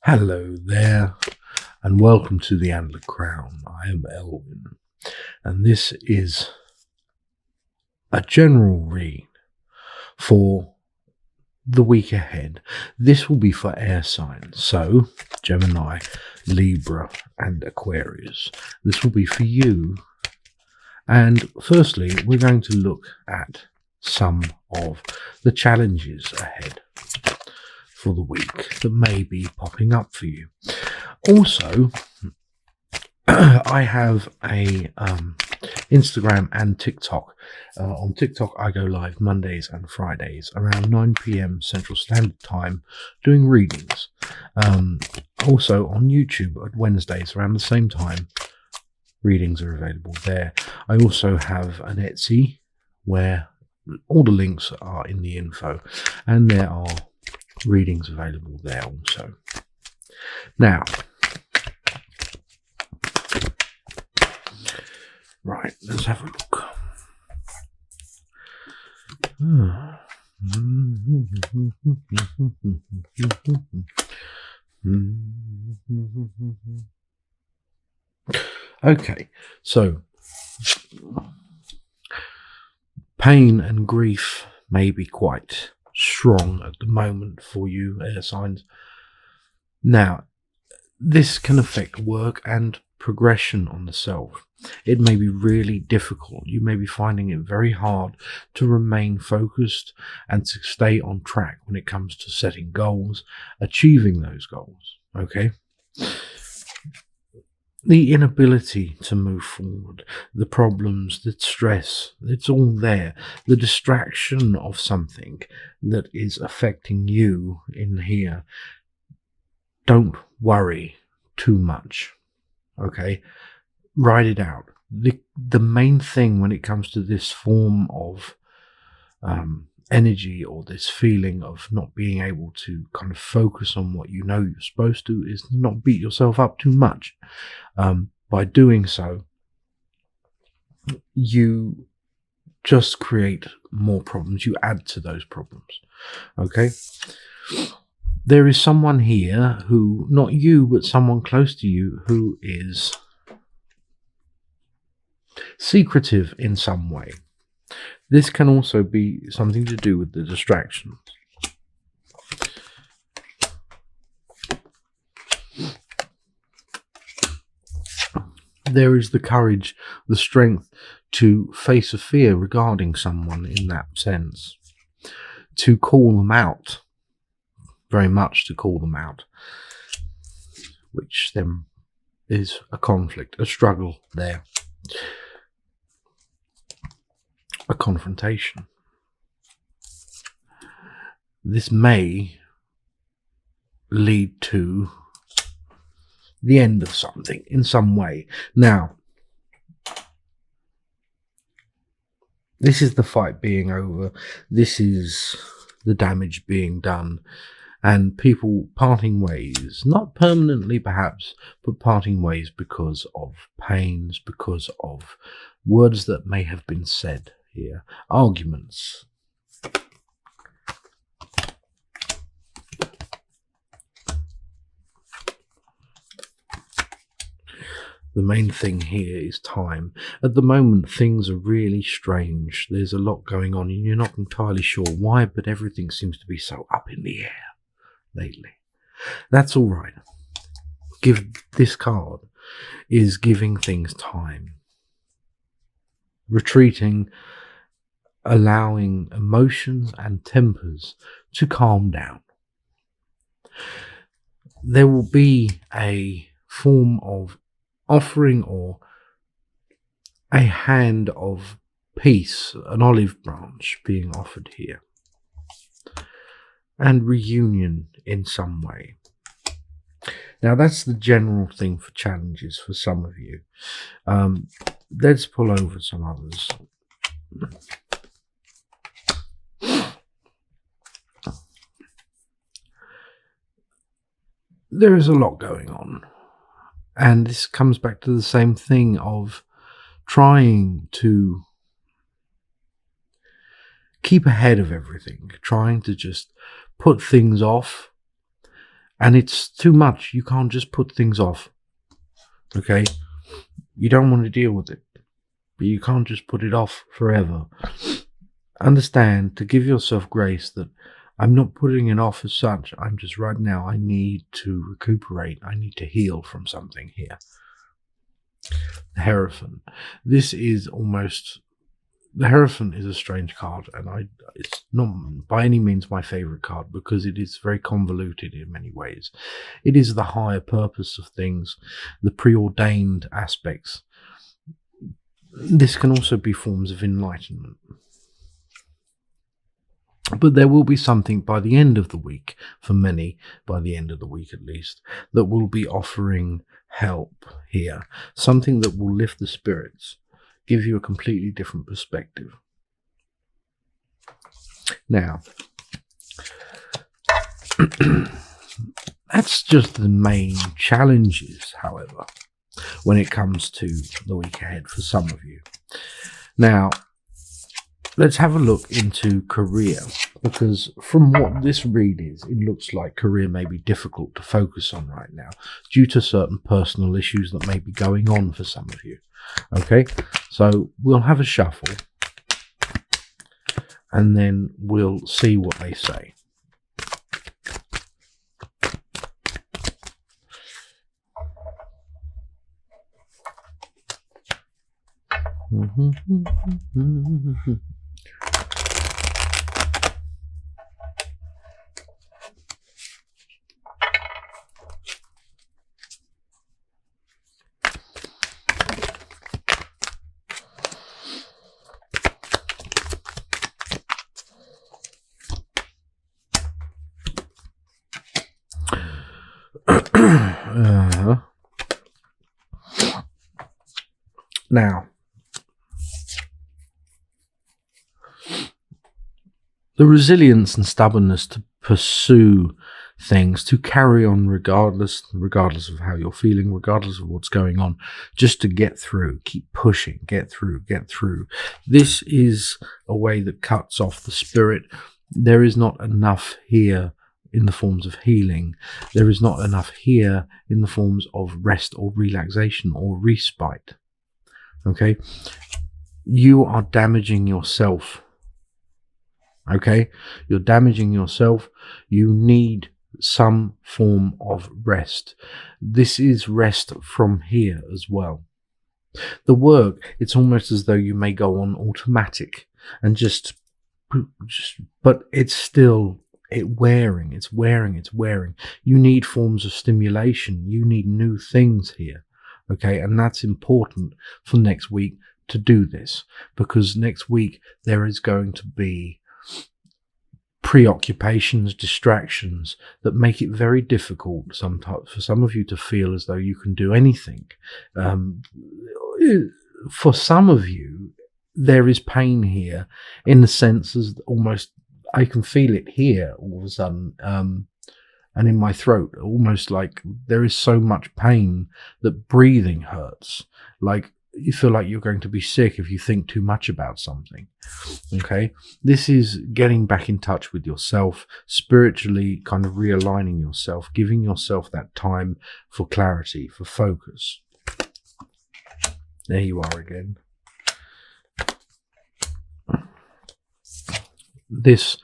Hello there, and welcome to the Antler Crown. I am Elwin, and this is a general read for the week ahead. This will be for air signs, so Gemini, Libra, and Aquarius. This will be for you. And firstly, we're going to look at some of the challenges ahead for the week that may be popping up for you. Also, I have a Instagram and TikTok. On TikTok, I go live Mondays and Fridays around 9 p.m. Central Standard Time doing readings. Also on YouTube at Wednesdays around the same time, readings are available there. I also have an Etsy where all the links are in the info, and there are readings available there also. Now, right, let's have a look. Okay, so pain and grief may be quite strong at the moment for you, air signs. Now, this can affect work and progression on the self. It may be really difficult. You may be finding it very hard to remain focused and to stay on track when it comes to setting goals, achieving those goals. Okay? The inability to move forward, the problems, the stress, it's all there. The distraction of something that is affecting you in here. Don't worry too much. Okay? Write it out. The main thing when it comes to this form of energy, or this feeling of not being able to kind of focus on what you know you're supposed to, is not beat yourself up too much. By doing so, you just create more problems. You add to those problems. Okay? There is someone here who, not you, but someone close to you, who is secretive in some way. This can also be something to do with the distractions. There is the courage, the strength to face a fear regarding someone in that sense, to call them out, very much to call them out, which then is a conflict, a struggle there, a confrontation. This may lead to the end of something in some way. Now, this is the fight being over. This is the damage being done, and people parting ways, not permanently perhaps, but parting ways because of pains, because of words that may have been said here, arguments. The main thing here is time. At the moment, things are really strange. There's a lot going on, and you're not entirely sure why, but everything seems to be so up in the air lately. That's all right. This card is giving things time. Retreating, allowing emotions and tempers to calm down. There will be a form of offering or a hand of peace, an olive branch being offered here, and reunion in some way. Now, that's the general thing for challenges for some of you. Let's pull over some others. There is a lot going on. And this comes back to the same thing of trying to keep ahead of everything, trying to just put things off And it's too much. You can't just put things off. Okay? You don't want to deal with it, but you can't just put it off forever. Understand, to give yourself grace, that I'm not putting it off as such. I'm just right now, I need to recuperate. I need to heal from something here. The Hierophant. This is almost... The Hierophant is a strange card, and it's not by any means my favorite card because it is very convoluted in many ways. It is the higher purpose of things, the preordained aspects. This can also be forms of enlightenment. But there will be something by the end of the week, for many, by the end of the week at least, that will be offering help here. Something that will lift the spirits, give you a completely different perspective. Now, that's just the main challenges, however, when it comes to the week ahead for some of you. Now, let's have a look into career, because from what this read is, it looks like career may be difficult to focus on right now due to certain personal issues that may be going on for some of you. Okay, so we'll have a shuffle and then we'll see what they say. Now, the resilience and stubbornness to pursue things, to carry on regardless of how you're feeling, regardless of what's going on, just to get through, keep pushing, get through. This is a way that cuts off the spirit. There is not enough here in the forms of healing. There is not enough here in the forms of rest or relaxation or respite. Okay? You are damaging yourself. Okay? You're damaging yourself. You need some form of rest. This is rest from here as well. The work, it's almost as though you may go on automatic and but it's still it's wearing. You need forms of stimulation. You need new things here. Okay, and that's important for next week to do this, because next week there is going to be preoccupations, distractions that make it very difficult sometimes for some of you to feel as though you can do anything. For some of you, there is pain here in the sense as almost I can feel it here all of a sudden. And in my throat, almost like there is so much pain that breathing hurts. Like you feel like you're going to be sick if you think too much about something. Okay? This is getting back in touch with yourself, spiritually kind of realigning yourself, giving yourself that time for clarity, for focus. There you are again. This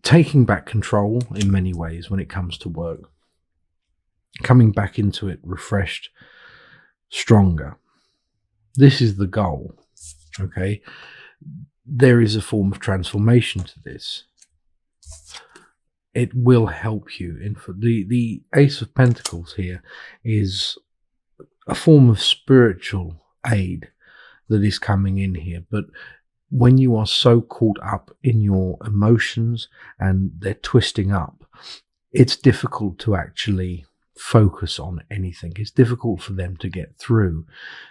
taking back control in many ways when it comes to work, coming back into it refreshed, stronger. This is the goal. Okay, there is a form of transformation to this. It will help you. The Ace of Pentacles here is a form of spiritual aid that is coming in here, but when you are so caught up in your emotions and they're twisting up, it's difficult to actually focus on anything. It's difficult for them to get through.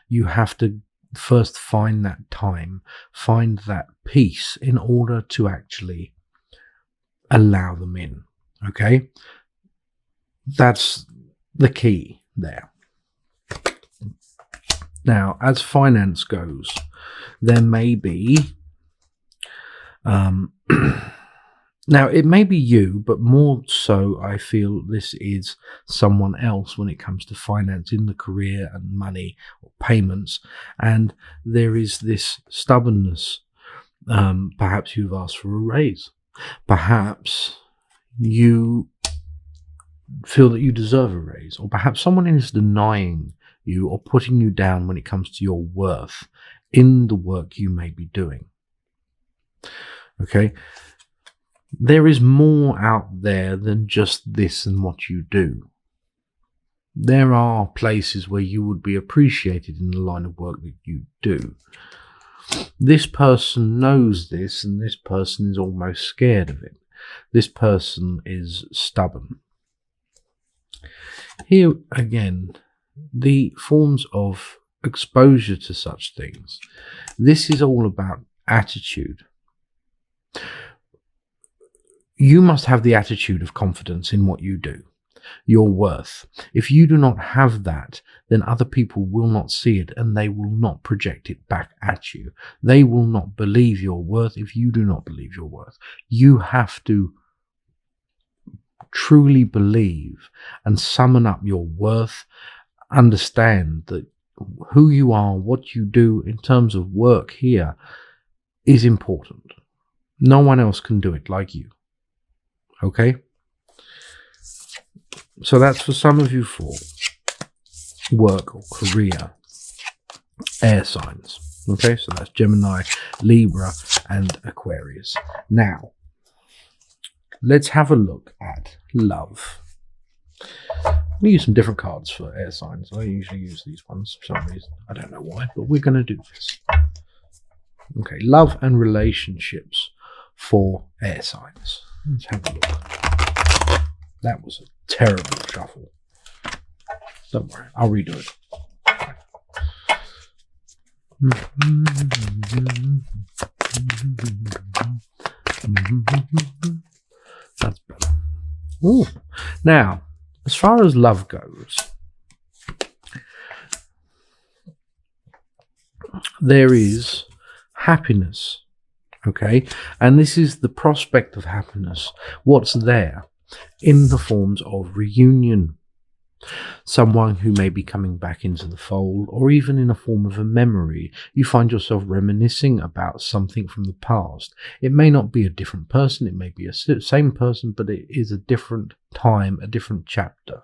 You have to first find that time, find that peace in order to actually allow them in. Okay? That's the key there. Now, as finance goes, there may be Now, it may be you, but more so, I feel this is someone else when it comes to finance in the career and money or payments. And there is this stubbornness. Perhaps you've asked for a raise. Perhaps you feel that you deserve a raise, or perhaps someone is denying you or putting you down when it comes to your worth in the work you may be doing. Okay? There is more out there than just this and what you do. There are places where you would be appreciated in the line of work that you do. This person knows this, and this person is almost scared of it. This person is stubborn. Here again, the forms of exposure to such things. This is all about attitude. You must have the attitude of confidence in what you do, your worth. If you do not have that, then other people will not see it and they will not project it back at you. They will not believe your worth if you do not believe your worth. You have to truly believe and summon up your worth, understand that who you are, what you do in terms of work here is important. No one else can do it like you. Okay? So that's for some of you for work or career air signs. Okay, so that's Gemini, Libra, and Aquarius. Now, let's have a look at love. We use some different cards for air signs. I usually use these ones for some reason. I don't know why, but we're going to do this. Okay, love and relationships for air signs. Let's have a look. That was a terrible shuffle. Don't worry, I'll redo it. That's better. Ooh. Now, as far as love goes, there is happiness. Okay, and this is the prospect of happiness. What's there in the forms of reunion? Someone who may be coming back into the fold, or even in a form of a memory. You find yourself reminiscing about something from the past. It may not be a different person, it may be a same person, but it is a different time, a different chapter.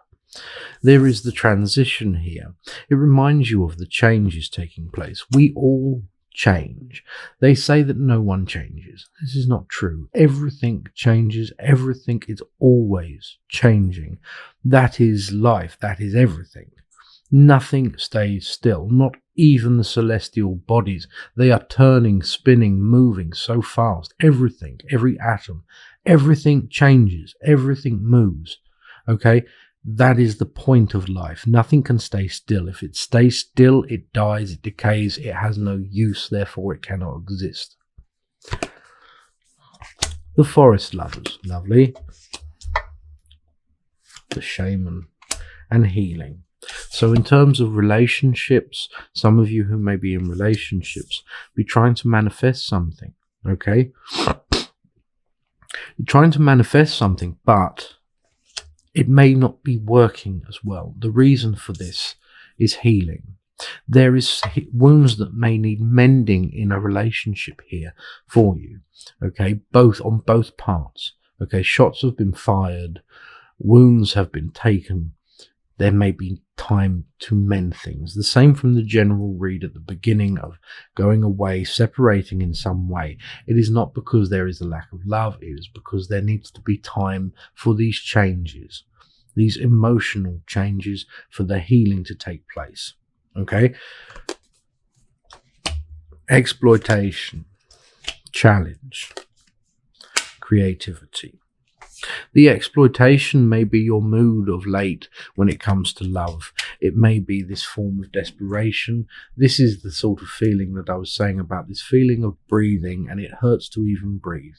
There is the transition here. It reminds you of the changes taking place. We all change. They say that no one changes. This is not true. Everything changes. Everything is always changing. That is life. That is everything. Nothing stays still, not even the celestial bodies. They are turning, spinning, moving so fast. Everything, every atom, everything changes. Everything moves. Okay? That is the point of life. Nothing can stay still. If it stays still, it dies, it decays, it has no use, therefore it cannot exist. The forest lovers, lovely. The shaman and healing. So in terms of relationships, some of you who may be in relationships, be trying to manifest something, okay? You're trying to manifest something, but it may not be working as well. The reason for this is healing. There is wounds that may need mending in a relationship here for you. Okay, on both parts. Okay, shots have been fired, wounds have been taken. There may be time to mend things. The same from the general read at the beginning of going away, separating in some way. It is not because there is a lack of love. It is because there needs to be time for these changes, these emotional changes, for the healing to take place. Okay? Exploitation, challenge, creativity. The exploitation may be your mood of late when it comes to love. It may be this form of desperation. This is the sort of feeling that I was saying about, this feeling of breathing, and it hurts to even breathe.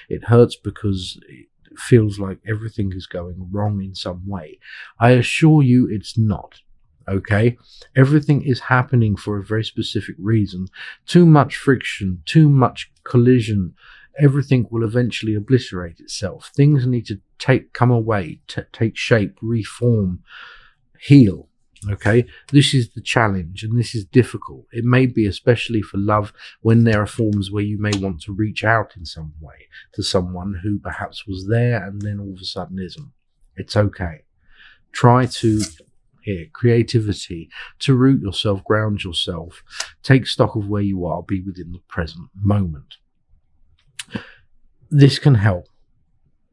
It hurts because it feels like everything is going wrong in some way. I assure you it's not. Okay? Everything is happening for a very specific reason. Too much friction, too much collision everything will eventually obliterate itself. Things need to come away, take shape, reform, heal. Okay, this is the challenge, and this is difficult. It may be, especially for love, when there are forms where you may want to reach out in some way to someone who perhaps was there and then all of a sudden isn't. It's okay. Try to, creativity, to root yourself, ground yourself, take stock of where you are, be within the present moment. This can help.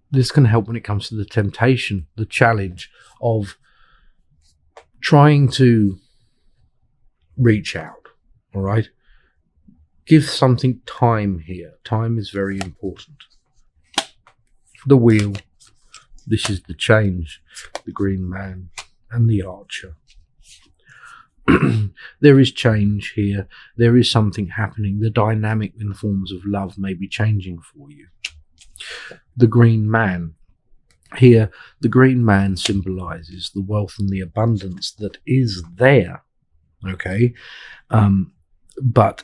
This can help when it comes to the temptation, the challenge of trying to reach out. All right? Give something time here. Time is very important. The wheel. This is the change. The green man and the archer. There is change here. There is something happening. The dynamic in forms of love may be changing for you. The green man. Here, the green man symbolizes the wealth and the abundance that is there, okay? But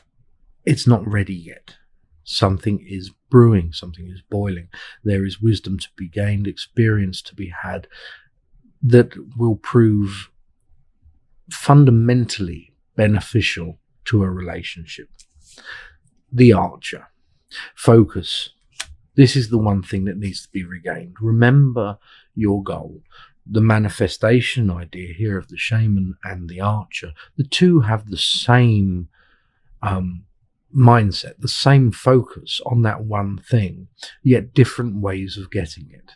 it's not ready yet. Something is brewing, something is boiling. There is wisdom to be gained, experience to be had that will prove fundamentally beneficial to a relationship. The archer. Focus. This is the one thing that needs to be regained. Remember your goal. The manifestation idea here of the shaman and the archer, the two have the same mindset, the same focus on that one thing, yet different ways of getting it.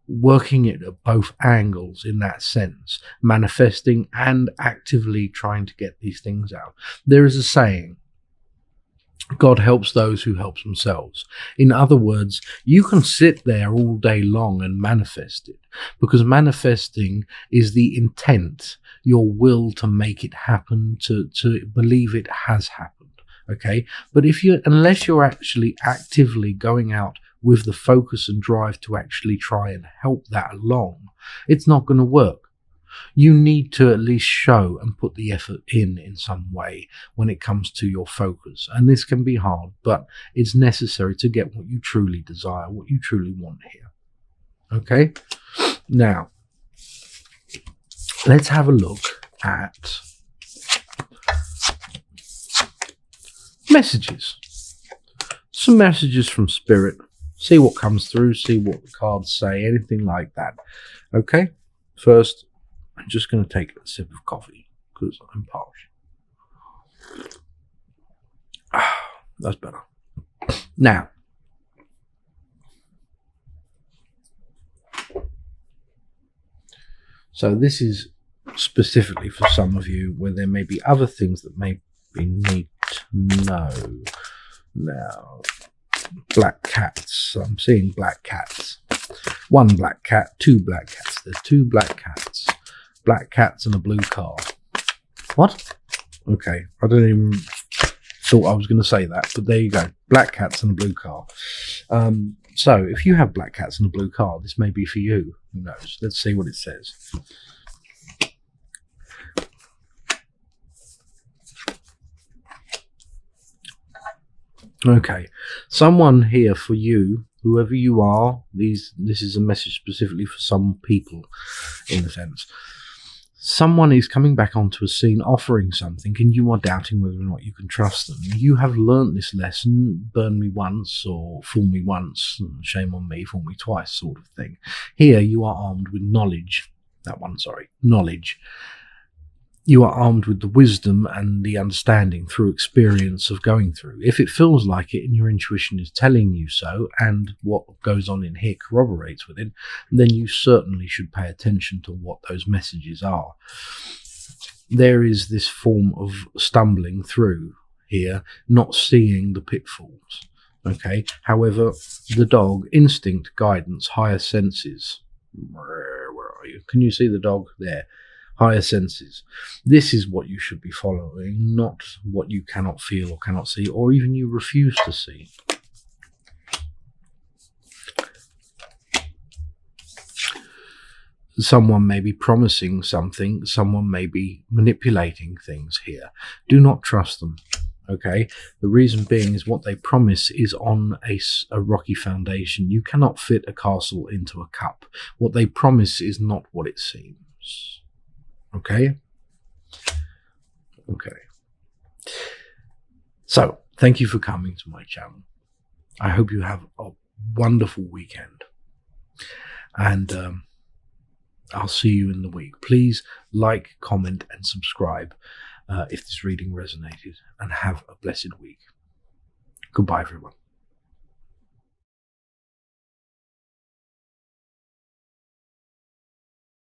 Working it at both angles in that sense, manifesting and actively trying to get these things out. There is a saying, God helps those who help themselves. In other words, you can sit there all day long and manifest it, because manifesting is the intent, your will to make it happen, to believe it has happened. Okay? But unless you're actually actively going out with the focus and drive to actually try and help that along, it's not going to work. You need to at least show and put the effort in some way when it comes to your focus. And this can be hard, but it's necessary to get what you truly desire, what you truly want here. Okay? Now, let's have a look at messages. Some messages from Spirit. See what comes through, see what the cards say, anything like that. Okay? First, I'm just going to take a sip of coffee because I'm parched. That's better. Now, so this is specifically for some of you where there may be other things that may be need to know. Now, black cats. I'm seeing black cats. One black cat, two black cats. There's two black cats. Black cats and a blue car. What? Okay, I don't even thought I was going to say that, but there you go. Black cats and a blue car. So if you have black cats and a blue car, this may be for you. Who knows? Let's see what it says. Okay, someone here for you, whoever you are. This is a message specifically for some people, in a sense. Someone is coming back onto a scene offering something, and you are doubting whether or not you can trust them. You have learnt this lesson, burn me once or fool me once, shame on me, fool me twice sort of thing. Here you are armed with knowledge. Knowledge. You are armed with the wisdom and the understanding through experience of going through. If it feels like it and your intuition is telling you so, and what goes on in here corroborates with it, then you certainly should pay attention to what those messages are. There is this form of stumbling through here, not seeing the pitfalls. Okay. However, the dog, instinct, guidance, higher senses. Where are you? Can you see the dog there? Higher senses. This is what you should be following, not what you cannot feel or cannot see, or even you refuse to see. Someone may be promising something, someone may be manipulating things here. Do not trust them. Okay, the reason being is what they promise is on a rocky foundation. You cannot fit a castle into a cup. What they promise is not what it seems. Okay? Okay. So, thank you for coming to my channel. I hope you have a wonderful weekend. And I'll see you in the week. Please like, comment, and subscribe if this reading resonated. And have a blessed week. Goodbye, everyone.